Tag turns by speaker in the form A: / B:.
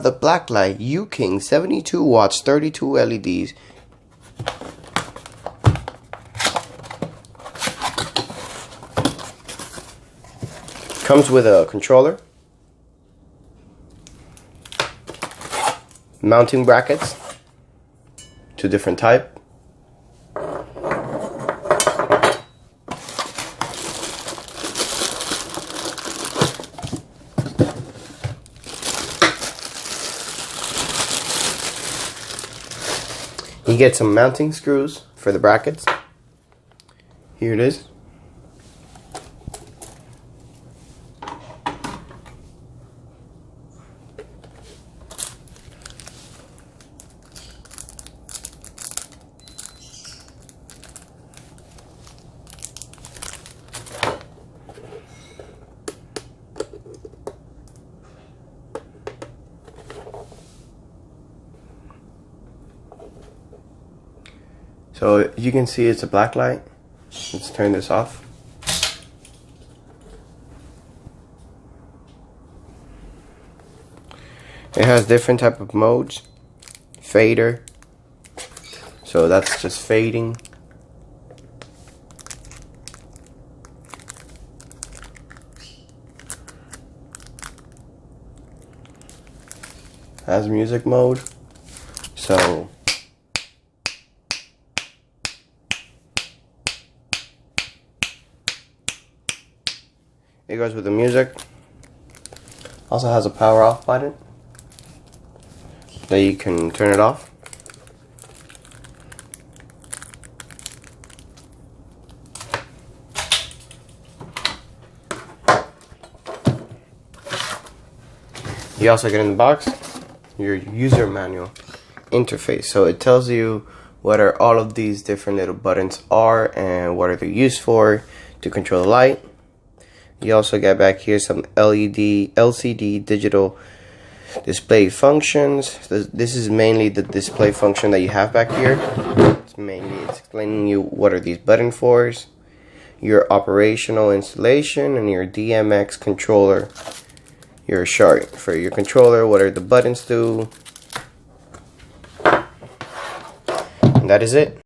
A: the Blacklight U-King 72 watts 32 LEDs. Comes with a controller, mounting brackets, two different type. You get some mounting screws for the brackets. Here it is. So you can see it's a Blacklight. Let's turn this off. It has different type of modes. Fader. So that's just fading. Has music mode. So it goes with the music. Also has a power off button that you can turn it off. You also get in the box your user manual interface. So it tells you what are all of these different little buttons are and what are they used for to control the light. You also get back here some LCD digital display functions. This is mainly the display function that you have back here. It's explaining you what are these button fors, your operational installation, and your DMX controller. Your chart for your controller, what are the buttons do, and that is it.